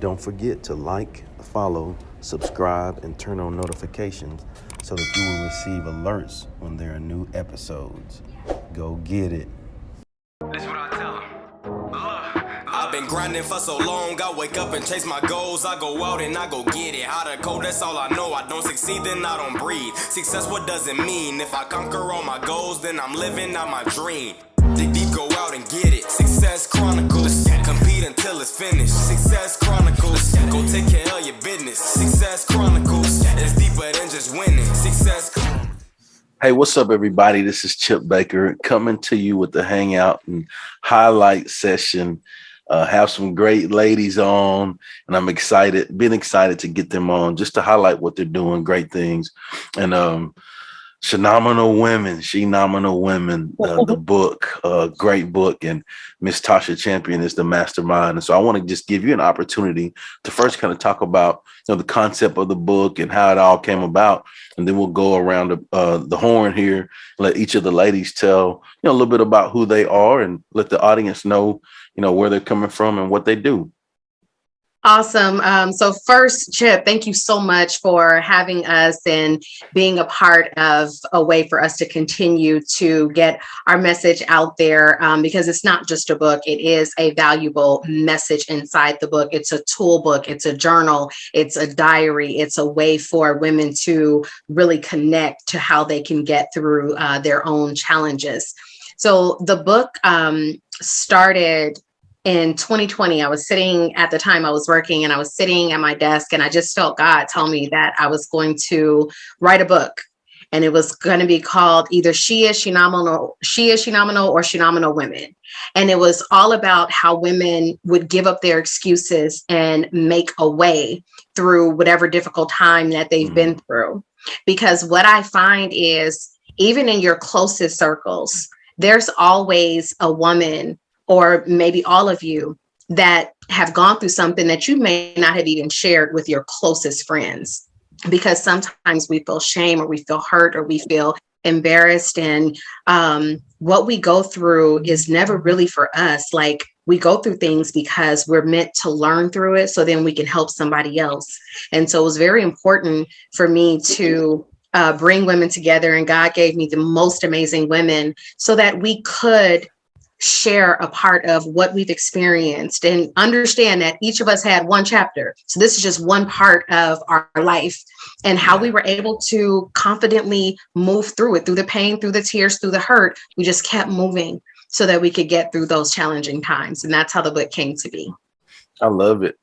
Don't forget to like, follow, subscribe, and turn on notifications so that you will receive alerts when there are new episodes. Go get it. That's what I tell 'em. I've been grinding for so long, I wake up and chase my goals. I go out and I go get it. Hot or cold, that's all I know. I don't succeed, then I don't breathe. Success, what does it mean? If I conquer all my goals, then I'm living out my dream. Dig deep, go out and get it. Success Chronicles, compete until it's finished. Success Chronicles, go take care of your business. Success Chronicles, it's deeper than just winning. Success Chronicles. Hey, what's up, everybody? This is Chip Baker coming to you with the hangout and highlight session. Have some great ladies on, and I'm been excited to get them on just to highlight what they're doing, great things. And Shenomenal Women, the book, great book, and Miss Tasha Champion is the mastermind. And so I want to just give you an opportunity to first kind of talk about the concept of the book and how it all came about, and then we'll go around the horn here, let each of the ladies tell a little bit about who they are, and let the audience know where they're coming from and what they do. Awesome. So first, Chip, thank you so much for having us and being a part of a way for us to continue to get our message out there, because it's not just a book. It is a valuable message inside the book. It's a tool book. It's a journal. It's a diary. It's a way for women to really connect to how they can get through their own challenges. So the book started in 2020. I was sitting at the time I was working, and I was sitting at my desk, and I just felt God tell me that I was going to write a book, and it was going to be called either She is Shenomenal, or Shenomenal Women. And it was all about how women would give up their excuses and make a way through whatever difficult time that they've been through. Because what I find is, even in your closest circles, there's always a woman, or maybe all of you, that have gone through something that you may not have even shared with your closest friends. Because sometimes we feel shame, or we feel hurt, or we feel embarrassed. And what we go through is never really for us. Like, we go through things because we're meant to learn through it, so then we can help somebody else. And so it was very important for me to bring women together. And God gave me the most amazing women so that we could share a part of what we've experienced, and understand that each of us had one chapter. So this is just one part of our life, and how we were able to confidently move through it, through the pain, through the tears, through the hurt. We just kept moving so that we could get through those challenging times. And that's how the book came to be. I love it.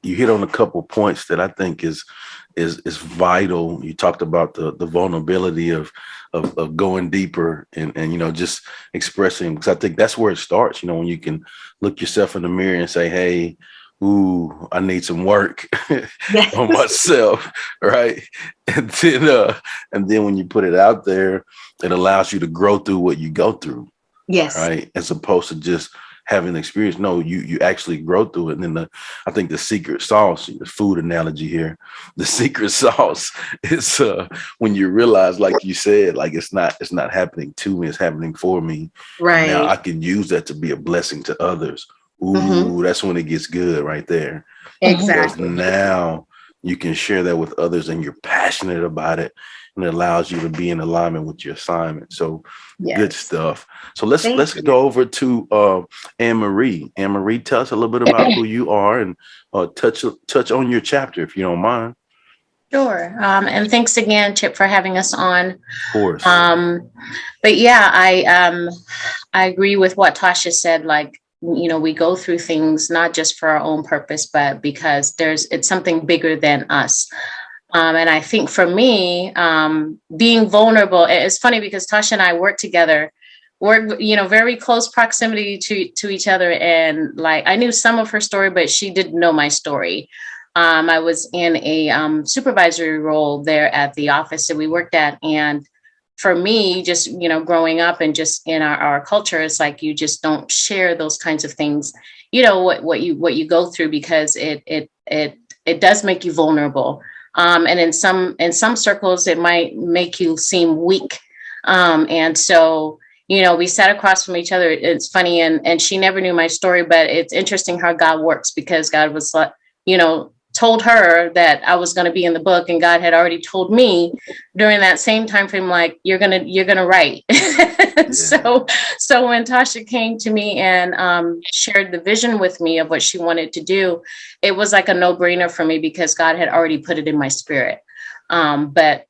You hit on a couple points that I think is vital. You talked about the vulnerability of going deeper and just expressing, because I think that's where it starts. When you can look yourself in the mirror and say, "Hey, I need some work on myself," right? And then when you put it out there, it allows you to grow through what you go through. Yes. Right. As opposed to just having the experience. No, you actually grow through it. And then I think the secret sauce, the food analogy here, the secret sauce is when you realize, like you said, like it's not happening to me, it's happening for me. Right. Now I can use that to be a blessing to others. Ooh, that's when it gets good right there. Exactly. Because now you can share that with others, and you're passionate about it, and it allows you to be in alignment with your assignment. So good stuff. So let's go over to Anne Marie. Anne Marie, tell us a little bit about who you are, and touch on your chapter, if you don't mind. Sure. And thanks again, Chip, for having us on. Of course. But yeah, I agree with what Tasha said. Like, we go through things not just for our own purpose, but because it's something bigger than us. And I think for me, being vulnerable, it's funny because Tasha and I work together. We're, very close proximity to each other. And like, I knew some of her story, but she didn't know my story. I was in a supervisory role there at the office that we worked at. And for me, just, growing up and just in our culture, it's like, you just don't share those kinds of things, what you go through, because it does make you vulnerable. And in some circles, it might make you seem weak. And so, we sat across from each other. It's funny. And she never knew my story, but it's interesting how God works, because God was told her that I was going to be in the book, and God had already told me during that same time frame, like, you're gonna write. Yeah. So when Tasha came to me and shared the vision with me of what she wanted to do, it was like a no-brainer for me because God had already put it in my spirit. But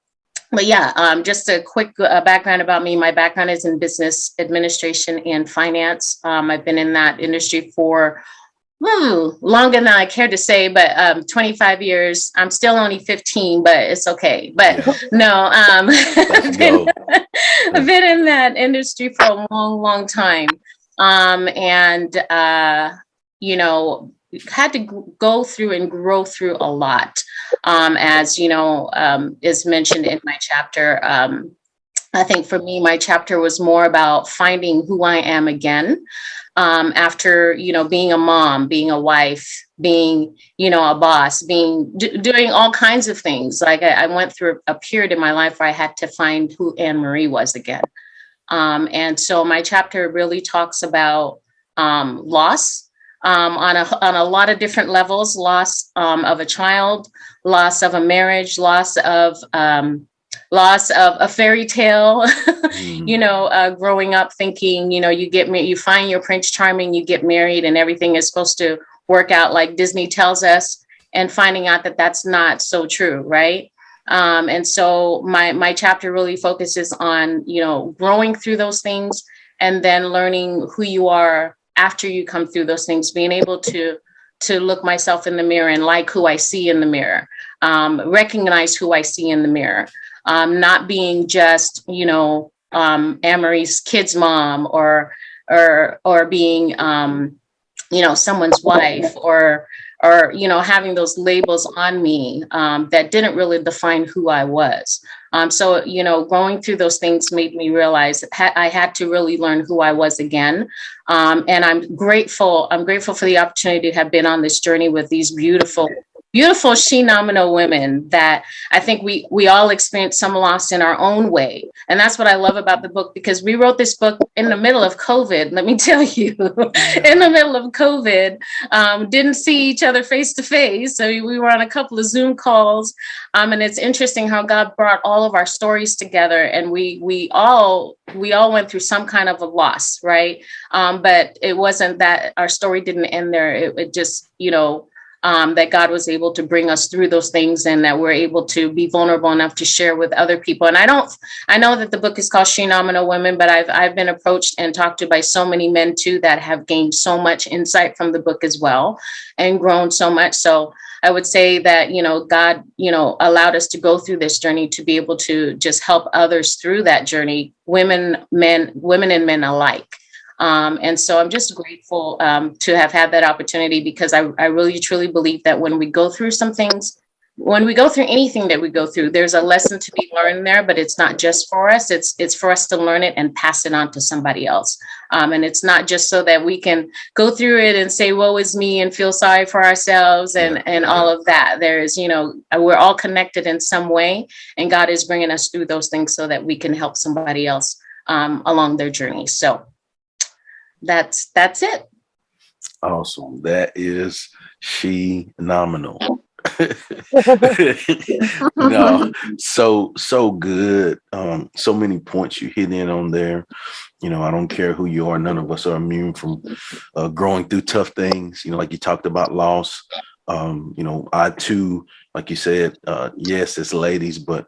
yeah, just a quick background about me. My background is in business administration and finance. I've been in that industry for longer than I care to say, but 25 years. I'm still only 15, but it's okay. But Yeah. no, Let's go. I've been in that industry for a long, long time. And had to go through and grow through a lot. As is mentioned in my chapter. I think for me, my chapter was more about finding who I am again. After, being a mom, being a wife, being, a boss, doing all kinds of things. Like I went through a period in my life where I had to find who Anne Marie was again. And so my chapter really talks about loss on a lot of different levels: loss of a child, loss of a marriage, loss of a fairy tale. Growing up thinking, you find your Prince Charming, you get married, and everything is supposed to work out like Disney tells us, and finding out that that's not so true, right? And so my chapter really focuses on, growing through those things and then learning who you are after you come through those things, being able to look myself in the mirror and like who I see in the mirror, recognize who I see in the mirror, not being just, Anne-Marie's kid's mom or being, someone's wife or having those labels on me that didn't really define who I was. So, going through those things made me realize I had to really learn who I was again. And I'm grateful for the opportunity to have been on this journey with these beautiful Shenomenal women that I think we all experience some loss in our own way. And that's what I love about the book, because we wrote this book in the middle of COVID. Let me tell you, in the middle of COVID, didn't see each other face to face. So we were on a couple of Zoom calls. And it's interesting how God brought all of our stories together, and we all went through some kind of a loss, right? But it wasn't that our story didn't end there. It just, that God was able to bring us through those things, and that we're able to be vulnerable enough to share with other people. And I know that the book is called Shenomenal Women, but I've been approached and talked to by so many men too that have gained so much insight from the book as well, and grown so much. So I would say that, God, allowed us to go through this journey to be able to just help others through that journey, women and men alike. And so I'm just grateful to have had that opportunity, because I really truly believe that when we go through some things, when we go through anything that we go through, there's a lesson to be learned there, but it's not just for us. It's for us to learn it and pass it on to somebody else. And it's not just so that we can go through it and say, woe is me, and feel sorry for ourselves and all of that. There is, we're all connected in some way, and God is bringing us through those things so that we can help somebody else along their journey. So that's it. Awesome. That is phenomenal. No, so good. So many points you hit in on there. I don't care who you are. None of us are immune from growing through tough things. Like you talked about loss. I too, like you said, yes, it's ladies, but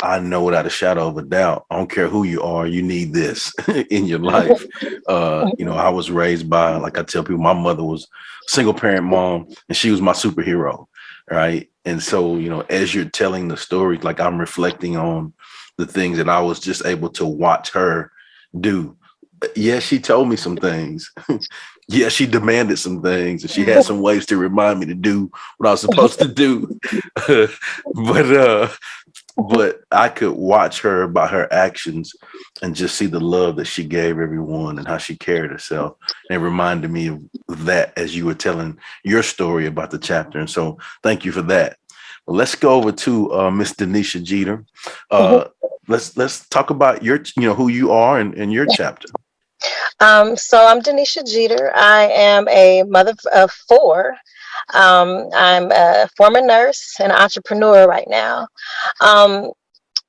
I know without a shadow of a doubt, I don't care who you are, you need this in your life. I was raised by, like I tell people, my mother was a single parent mom, and she was my superhero, right? And so, as you're telling the story, like I'm reflecting on the things that I was just able to watch her do. Yes, she told me some things. Yes, she demanded some things, and she had some ways to remind me to do what I was supposed to do. But I could watch her by her actions and just see the love that she gave everyone and how she carried herself. And it reminded me of that as you were telling your story about the chapter. And so thank you for that. Well, let's go over to Miss Denisha Jeter. Let's talk about your, who you are and your chapter. So I'm Denisha Jeter. I am a mother of four. I'm a former nurse and entrepreneur right now. Um,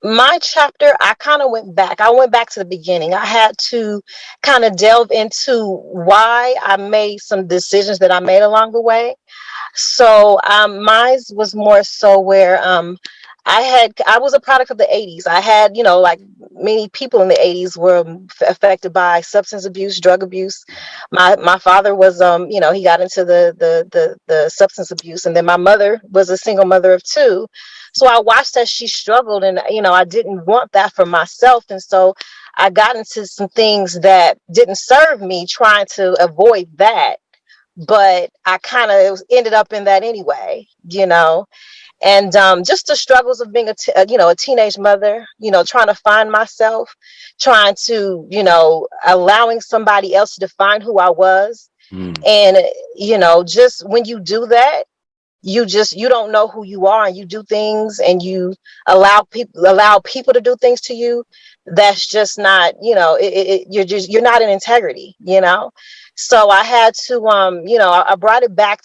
my chapter, I kind of went back. I went back to the beginning. I had to kind of delve into why I made some decisions that I made along the way. So mine was more so where I was a product of the 80s. I had, like many people in the 80s were affected by substance abuse, drug abuse. My father was he got into the substance abuse, and then my mother was a single mother of two. So I watched as she struggled, and I didn't want that for myself. And so I got into some things that didn't serve me, trying to avoid that, but I kind of ended up in that anyway. And just the struggles of being a teenage mother, trying to find myself, trying to, allowing somebody else to define who I was. And, just when you do that, you don't know who you are, and you do things, and you allow people to do things to you. That's just not, you're not in integrity. So I had to, I brought it back,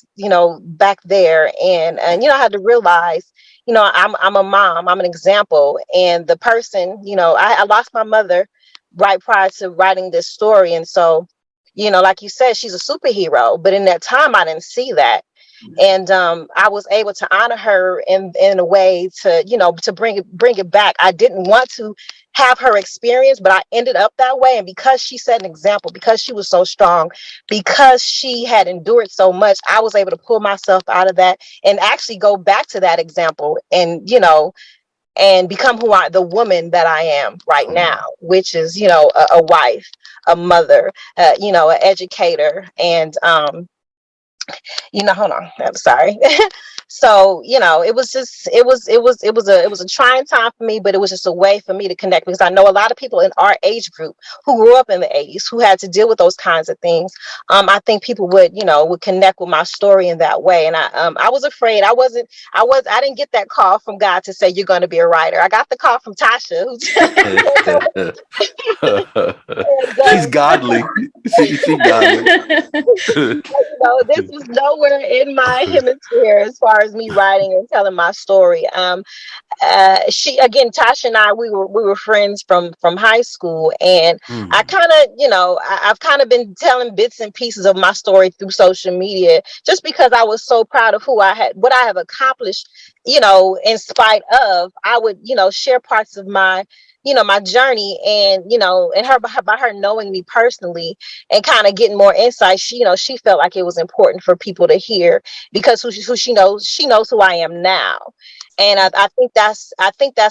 back there, and I had to realize, I'm a mom, I'm an example. And the person, I lost my mother right prior to writing this story. And so, like you said, she's a superhero, but in that time, I didn't see that. And I was able to honor her in a way to bring it back. I didn't want to have her experience, but I ended up that way. And because she set an example, because she was so strong, because she had endured so much, I was able to pull myself out of that and actually go back to that example, and become the woman that I am right now, which is, a wife, a mother, an educator, and hold on, I'm sorry. So, it was just, it was a trying time for me, but it was just a way for me to connect, because I know a lot of people in our age group who grew up in the 80s, who had to deal with those kinds of things. I think people would connect with my story in that way. And I was afraid. I didn't get that call from God to say, you're going to be a writer. I got the call from Tasha, She's godly. She godly. this was nowhere in my hemisphere as far as me writing and telling my story. Tasha and I, we were friends from high school, and I kind of, I've kind of been telling bits and pieces of my story through social media, just because I was so proud of what I have accomplished. In spite of, I would, share parts of my journey, and and her by her knowing me personally and kind of getting more insight. She felt like it was important for people to hear, because who she knows who I am now. And I think that's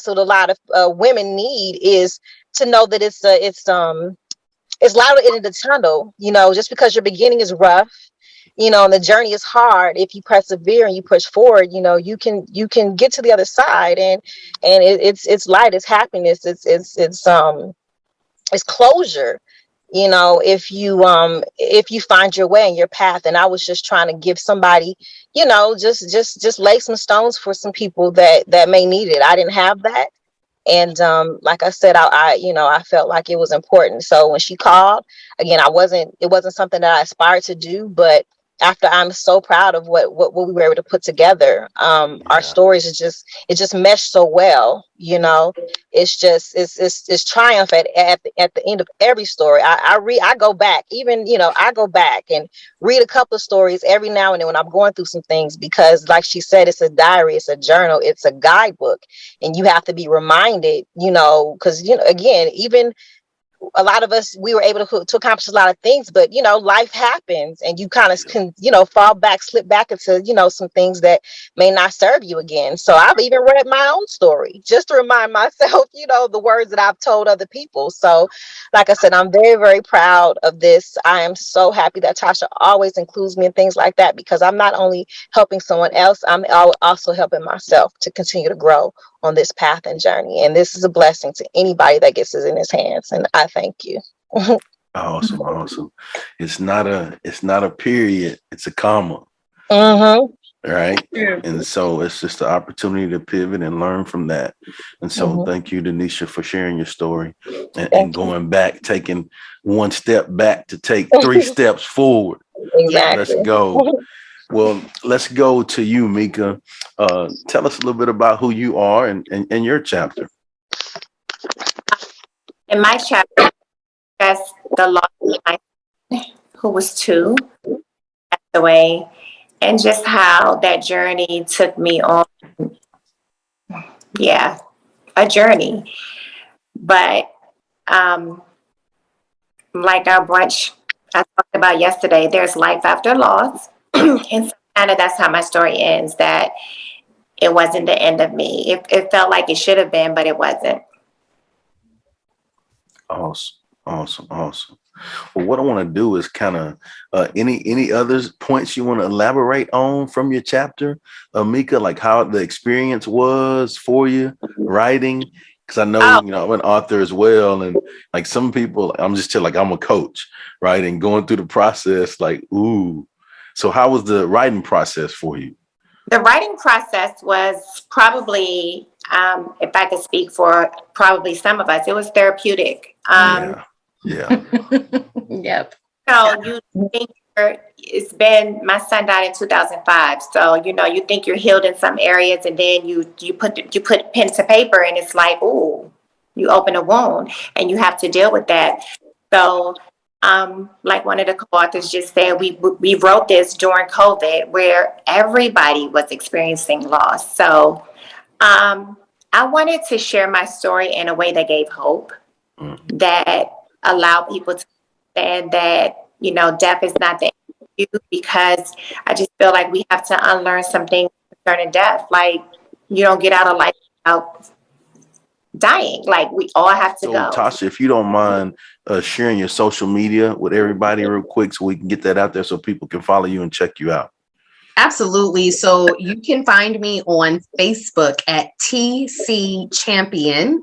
what a lot of women need, is to know that it's light at the end of the tunnel. Just because your beginning is rough, and the journey is hard, if you persevere and you push forward, you can get to the other side, and it's light, it's happiness, it's closure. If you find your way and your path. And I was just trying to give somebody, just lay some stones for some people that may need it. I didn't have that. And like I said, I felt like it was important. So when she called, again, it wasn't something that I aspired to do, but after, I'm so proud of what we were able to put together. Our stories it just meshed so well. It's triumph at the end of every story. I go back, even, I go back and read a couple of stories every now and then when I'm going through some things, because like she said, it's a diary, it's a journal, it's a guidebook, and you have to be reminded, because, again, even a lot of us, we were able to accomplish a lot of things, but life happens, and you kind of can fall back, slip back into some things that may not serve you again. So I've even read my own story just to remind myself the words that I've told other people. So like I said, I'm very, very proud of this. I am so happy that Tasha always includes me in things like that, because I'm not only helping someone else, I'm also helping myself to continue to grow on this path and journey. And this is a blessing to anybody that gets it in his hands. And I thank you. Awesome. It's not a period, it's a comma. Right. And so it's just the opportunity to pivot and learn from that. And so thank you, Denisha, for sharing your story and going back, taking one step back to take 3 steps forward. Exactly. Let's go. Well, let's go to you, Mika. Tell us a little bit about who you are and your chapter. In my chapter, that's the loss of my son, who was 2, passed away, and just how that journey took me on. Yeah, a journey. But like our brunch I talked about yesterday, there's life after loss. And so kind of that's how my story ends, that it wasn't the end of me. It felt like it should have been, but it wasn't. Awesome, awesome, awesome. Well, what I want to do is kind of any other points you want to elaborate on from your chapter, Mika, like how the experience was for you writing. Because I know, I'm an author as well. And like some people, I'm just like, I'm a coach, right? And going through the process, like, ooh. So how was the writing process for you? The writing process was probably, if I could speak for probably some of us, it was therapeutic. Yeah. Yep. So you think it's been, my son died in 2005. So, you think you're healed in some areas, and then you put pen to paper, and it's like, ooh, you open a wound and you have to deal with that. So, like one of the co-authors just said, we wrote this during COVID where everybody was experiencing loss. So, I wanted to share my story in a way that gave hope, that allowed people to understand that, death is not the end of you, because I just feel like we have to unlearn some things concerning death. Like, you don't get out of life without dying. Like, we all have to go. Tasha, if you don't mind sharing your social media with everybody real quick so we can get that out there so people can follow you and check you out. Absolutely. So you can find me on Facebook at TC Champion.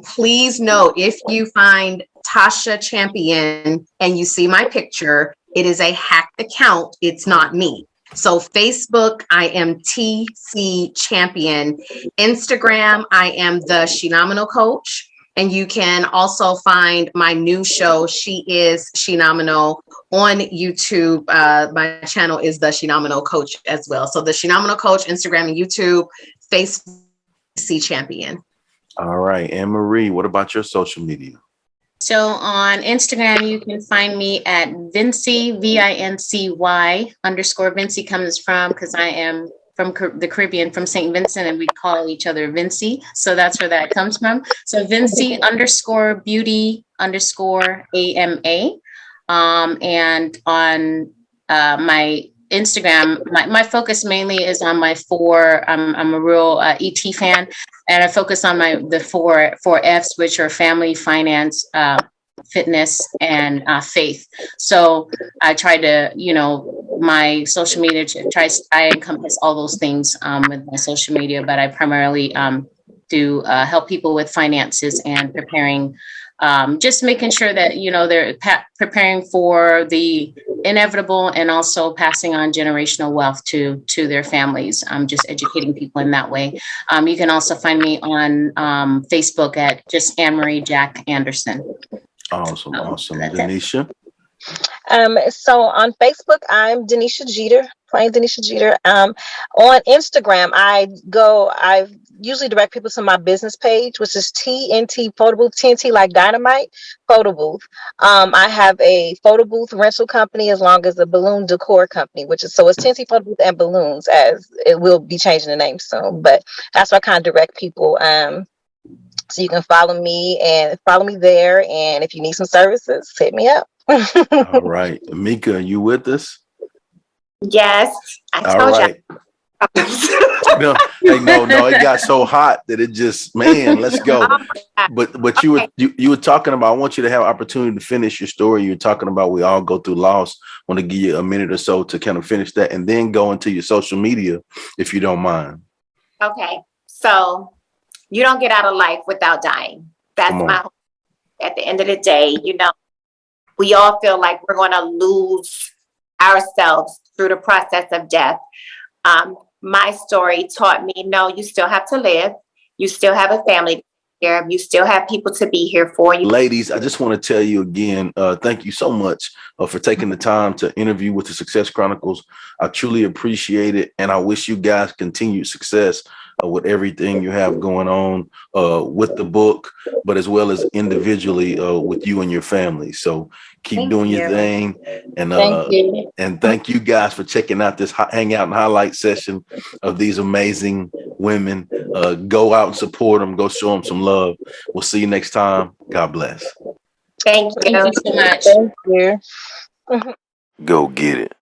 Please know, if you find Tasha Champion and you see my picture, it is a hacked account. It's not me. So Facebook, I am TC Champion. Instagram, I am the Shenomenal Coach. And you can also find my new show, She is Shenomenal, on YouTube. My channel is the Shenomenal Coach as well. So the Shenomenal Coach, Instagram and YouTube, Facebook, TC Champion. All right. Anne Marie, what about your social media? So on Instagram, you can find me at Vincy, VINCY _ Vincy comes from, because I am from the Caribbean, from St. Vincent, and we call each other Vincy. So that's where that comes from. So Vincy _ beauty _ AMA. And on my Instagram, my focus mainly is on my I'm a real ET fan, and I focus on the four F's, which are family, finance, fitness, and faith. So I try to, my social media I encompass all those things with my social media, but I primarily do help people with finances and preparing, just making sure that, they're preparing for the inevitable, and also passing on generational wealth to their families. Just educating people in that way. You can also find me on Facebook at just Anne Marie Jack Anderson. Awesome. Denisha? So on Facebook, I'm Denisha Jeter, plain Denisha Jeter. On Instagram, I usually direct people to my business page, which is TNT Photo Booth, TNT like dynamite photo booth. I have a photo booth rental company, as long as a balloon decor company, it's TNT Photo Booth and Balloons, as it will be changing the name soon. But that's why I kind of direct people. So you can follow me there. And if you need some services, hit me up. All right. Mika, are you with us? Yes. I told you. No, it got so hot that it just, man, let's go. But you were talking about, I want you to have opportunity to finish your story. You're talking about we all go through loss. I want to give you a minute or so to kind of finish that, and then go into your social media, if you don't mind. Okay. So you don't get out of life without dying. That's my hope. At the end of the day, we all feel like we're going to lose ourselves through the process of death. My story taught me, no, you still have to live. You still have a family. here. You still have people to be here for you. Ladies, I just want to tell you again, thank you so much for taking the time to interview with the Success Chronicles. I truly appreciate it. And I wish you guys continued success with everything you have going on with the book, but as well as individually with you and your family. So keep doing your thing. And Thank you. and thank you guys for checking out this hangout and highlight session of these amazing women. Go out and support them. Go show them some love. We'll see you next time. God bless. Thank you. Thank you so much. Thank you. Go get it.